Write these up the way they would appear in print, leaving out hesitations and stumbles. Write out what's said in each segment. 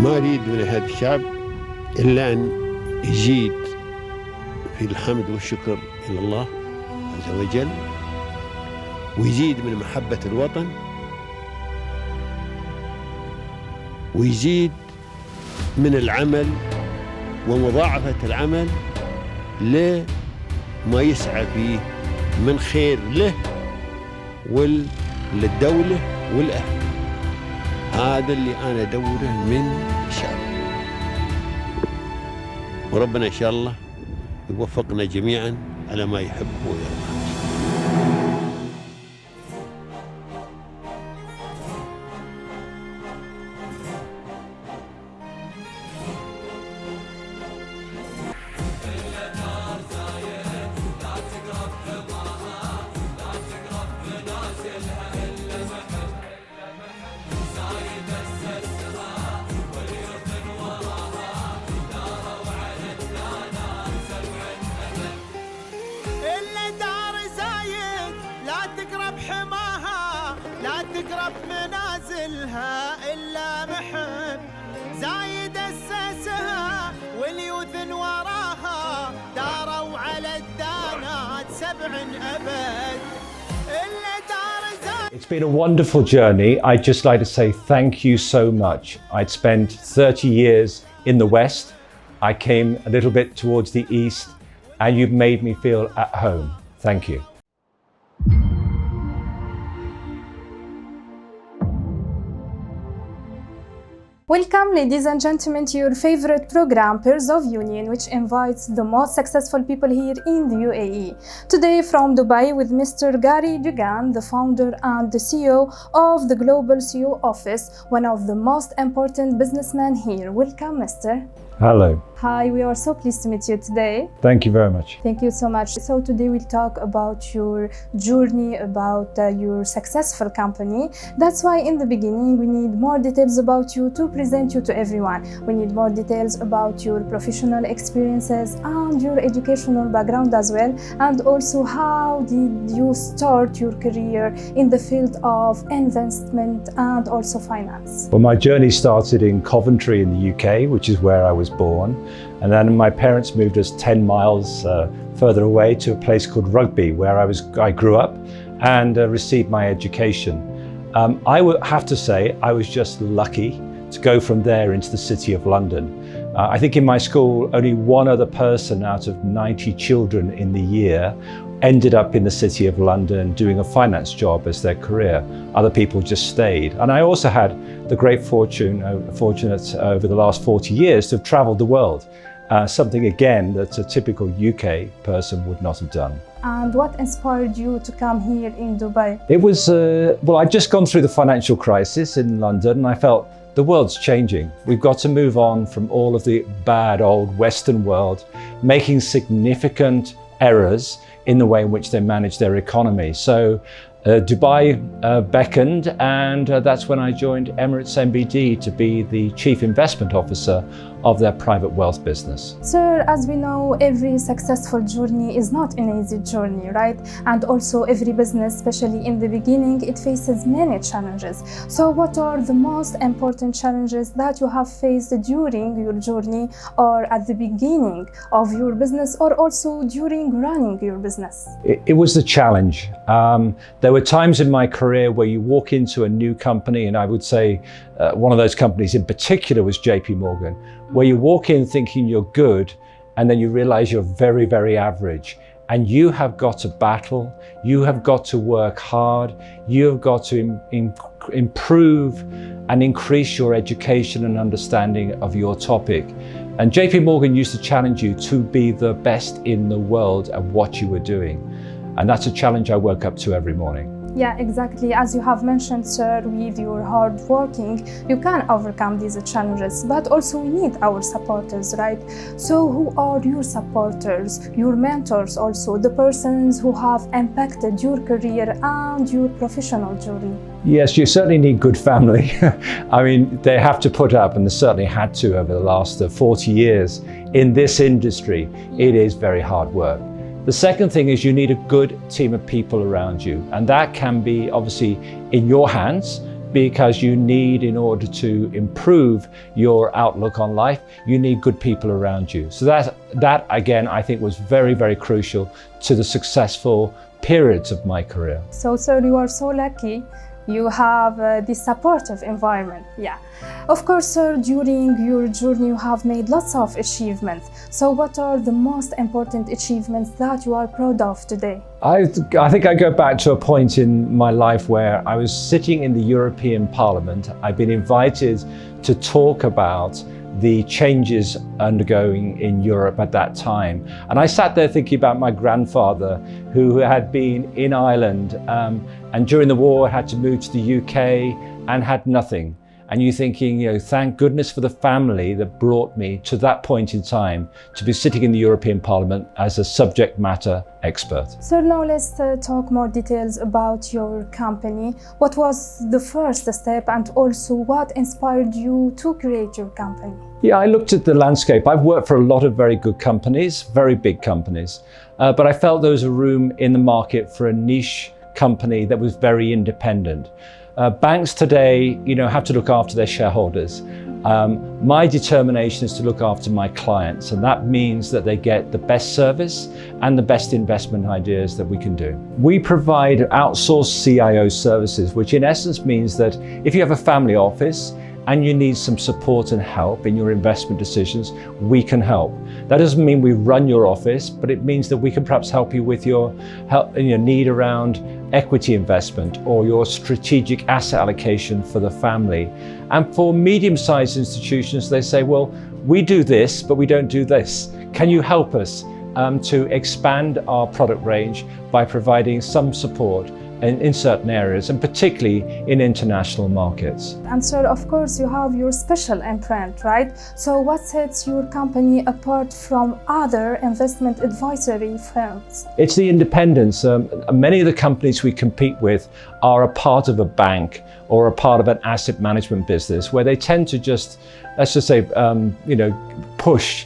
ما أريد من هذا الشعب إلا أن يزيد في الحمد والشكر إلى الله عز وجل، ويزيد من محبة الوطن، ويزيد من العمل ومضاعفة العمل لما يسعى فيه من خير له وللدولة والأهل. هذا اللي أنا أدوره من الشعب، وربنا إن شاء الله يوفقنا جميعا على ما يحب ويرضى. تقرب منازلها إلا محب زايد أسسها واليوث وراها داروا على الدانات 7 أبد إلا دار زايد. It's been a wonderful journey. I'd just like to say thank you so much. I'd spent 30 years in the West. I came a little bit towards the East, and you've made me feel at home. Thank you. Welcome, ladies and gentlemen, to your favorite program, Peers of Union, which invites the most successful people here in the UAE. Today from Dubai with Mr. Gary Dugan, the founder and the CEO of the Global CEO Office, one of the most important businessmen here. Welcome, Mr. Hello. Hi, we are so pleased to meet you today. Thank you very much. Thank you so much. So today we'll talk about your journey, about your successful company. That's why in the beginning we need more details about you to present you to everyone. We need more details about your professional experiences and your educational background as well. And also, how did you start your career in the field of investment and also finance? Well, my journey started in Coventry in the UK, which is where I was born. And then my parents moved us 10 miles further away to a place called Rugby, where I grew up and received my education. I would have to say I was just lucky to go from there into the City of London. I think in my school, only one other person out of 90 children in the year ended up in the City of London doing a finance job as their career. Other people just stayed. And I also had the great fortunate over the last 40 years to have traveled the world. Something again that a typical UK person would not have done. And what inspired you to come here in Dubai? It was, well, I'd just gone through the financial crisis in London, and I felt the world's changing. We've got to move on from all of the bad old Western world, making significant errors in the way in which they manage their economy. So Dubai beckoned, and that's when I joined Emirates MBD to be the Chief Investment Officer of their private wealth business. Sir, as we know, every successful journey is not an easy journey, right? And also every business, especially in the beginning, it faces many challenges. So what are the most important challenges that you have faced during your journey, or at the beginning of your business, or also during running your business? It was the challenge. There were times in my career where you walk into a new company, and I would say one of those companies in particular was JP Morgan, where you walk in thinking you're good, and then you realize you're very, very average. And you have got to battle, you have got to work hard, you have got to improve and increase your education and understanding of your topic. And JP Morgan used to challenge you to be the best in the world at what you were doing. And that's a challenge I woke up to every morning. Yeah, exactly. As you have mentioned, sir, with your hard working, you can overcome these challenges, but also we need our supporters, right? So who are your supporters, your mentors, also the persons who have impacted your career and your professional journey? Yes, you certainly need good family. I mean, they have to put up, and they certainly had to over the last 40 years in this industry. It is very hard work. The second thing is you need a good team of people around you, and that can be obviously in your hands. because you need, in order to improve your outlook on life, you need good people around you. So that again, I think was very, very crucial to the successful periods of my career. So, sir, you are so lucky. You have this supportive environment. Yeah. Of course, sir, during your journey, you have made lots of achievements. So what are the most important achievements that you are proud of today? I think I go back to a point in my life where I was sitting in the European Parliament. I've been invited to talk about the changes undergoing in Europe at that time. And I sat there thinking about my grandfather, who had been in Ireland and during the war had to move to the UK and had nothing. And you're thinking, you know, thank goodness for the family that brought me to that point in time to be sitting in the European Parliament as a subject matter expert. So now let's talk more details about your company. What was the first step and also what inspired you to create your company? Yeah, I looked at the landscape. I've worked for a lot of very good companies, very big companies, but I felt there was a room in the market for a niche company that was very independent. Banks today, you know, have to look after their shareholders. My determination is to look after my clients, and that means that they get the best service and the best investment ideas that we can do. We provide outsourced CIO services, which in essence means that if you have a family office and you need some support and help in your investment decisions, we can help. That doesn't mean we run your office, but it means that we can perhaps help you with your need around equity investment or your strategic asset allocation for the family. And for medium-sized institutions, they say, well, we do this, but we don't do this. Can you help us to expand our product range by providing some support in certain areas, and particularly in international markets? And sir, of course, you have your special imprint, right? So what sets your company apart from other investment advisory firms? It's the independence. Many of the companies we compete with are a part of a bank or a part of an asset management business where they tend to just, let's just say, push,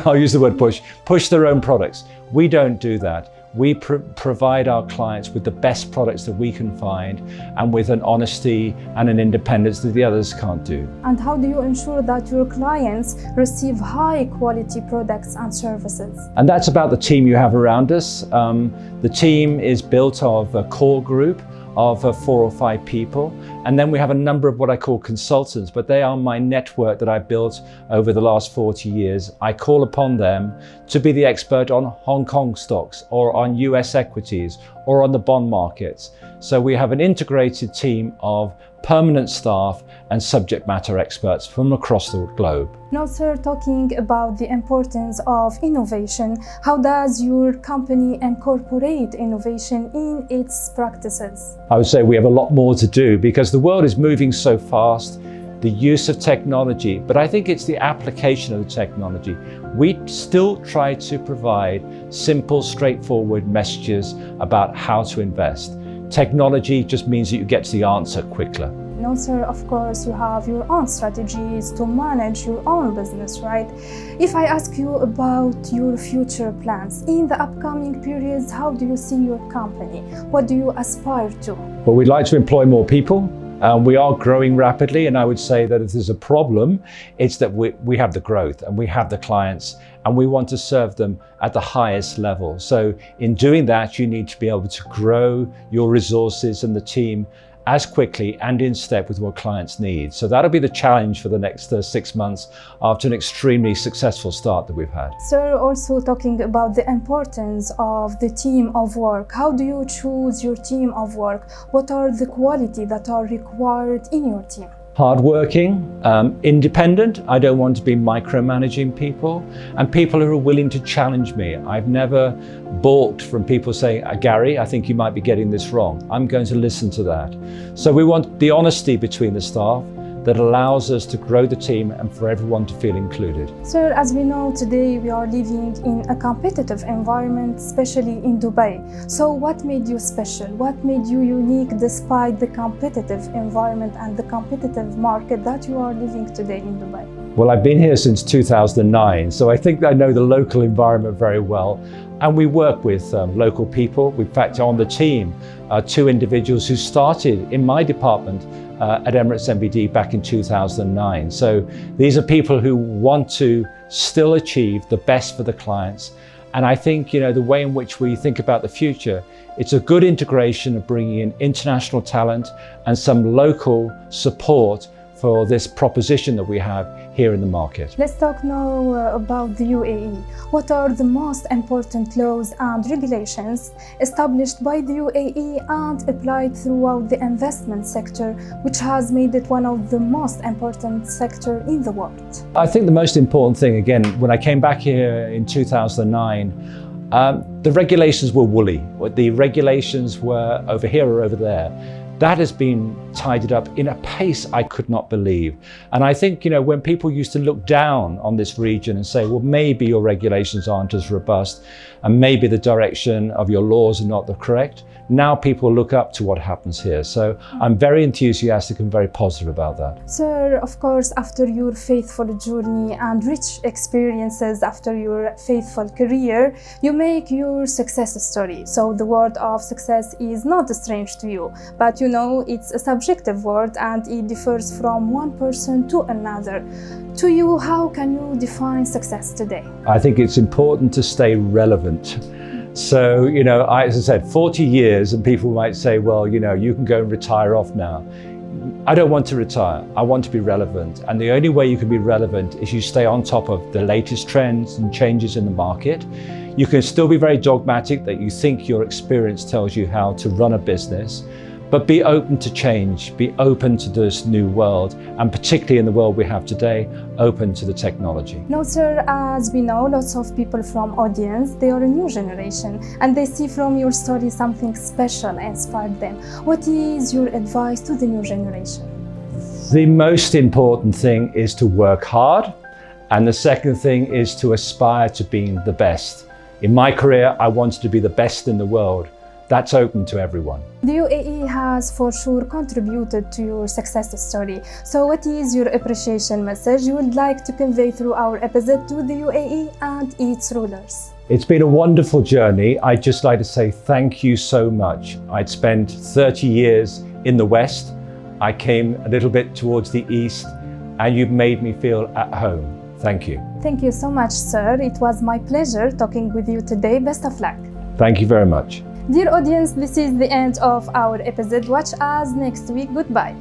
I'll use the word push their own products. We don't do that. We provide our clients with the best products that we can find and with an honesty and an independence that the others can't do. And how do you ensure that your clients receive high quality products and services? And that's about the team you have around us. The team is built of a core group of 4 or 5 people. And then we have a number of what I call consultants, but they are my network that I've built over the last 40 years. I call upon them to be the expert on Hong Kong stocks or on US equities or on the bond markets. So we have an integrated team of permanent staff and subject matter experts from across the globe. Now, sir, talking about the importance of innovation, how does your company incorporate innovation in its practices? I would say we have a lot more to do because the world is moving so fast, the use of technology, but I think it's the application of the technology. We still try to provide simple, straightforward messages about how to invest. Technology just means that you get to the answer quicker. No, sir, of course, you have your own strategies to manage your own business, right? If I ask you about your future plans, in the upcoming periods, how do you see your company? What do you aspire to? Well, we'd like to employ more people. We are growing rapidly, and I would say that if there's a problem, it's that we have the growth and we have the clients and we want to serve them at the highest level. So in doing that, you need to be able to grow your resources and the team as quickly and in step with what clients need. So that'll be the challenge for the next 6 months after an extremely successful start that we've had. Sir, also talking about the importance of the team of work, how do you choose your team of work? What are the qualities that are required in your team? Hardworking, independent. I don't want to be micromanaging people, and people who are willing to challenge me. I've never balked from people saying, Gary, I think you might be getting this wrong. I'm going to listen to that. So we want the honesty between the staff that allows us to grow the team and for everyone to feel included. Sir, as we know today, we are living in a competitive environment, especially in Dubai. So what made you special? What made you unique despite the competitive environment and the competitive market that you are living today in Dubai? Well, I've been here since 2009, so I think I know the local environment very well. And we work with local people. In fact, on the team, 2 individuals who started in my department at Emirates MBD back in 2009. So these are people who want to still achieve the best for the clients. And I think, the way in which we think about the future, it's a good integration of bringing in international talent and some local support for this proposition that we have here in the market. Let's talk now about the UAE. What are the most important laws and regulations established by the UAE and applied throughout the investment sector, which has made it one of the most important sectors in the world? I think the most important thing, again, when I came back here in 2009, the regulations were woolly. The regulations were over here or over there. That has been tidied up in a pace I could not believe. And I think, when people used to look down on this region and say, well, maybe your regulations aren't as robust and maybe the direction of your laws are not the correct, now people look up to what happens here. So I'm very enthusiastic and very positive about that. Sir, of course, after your faithful journey and rich experiences after your faithful career, you make your success story. So the word of success is not strange to you, but it's a subjective word and it differs from one person to another. To you, how can you define success today? I think it's important to stay relevant. So, as I said, 40 years, and people might say, well, you can go and retire off now. I don't want to retire. I want to be relevant. And the only way you can be relevant is you stay on top of the latest trends and changes in the market. You can still be very dogmatic that you think your experience tells you how to run a business, but be open to change, be open to this new world, and particularly in the world we have today, open to the technology. Now, sir, as we know, lots of people from audience, they are a new generation, and they see from your story something special inspired them. What is your advice to the new generation? The most important thing is to work hard, and the second thing is to aspire to being the best. In my career, I wanted to be the best in the world. That's open to everyone. The UAE has for sure contributed to your success story. So what is your appreciation message you would like to convey through our episode to the UAE and its rulers? It's been a wonderful journey. I'd just like to say thank you so much. I'd spent 30 years in the West. I came a little bit towards the East, and you've made me feel at home. Thank you. Thank you so much, sir. It was my pleasure talking with you today. Best of luck. Thank you very much. Dear audience, this is the end of our episode. Watch us next week. Goodbye.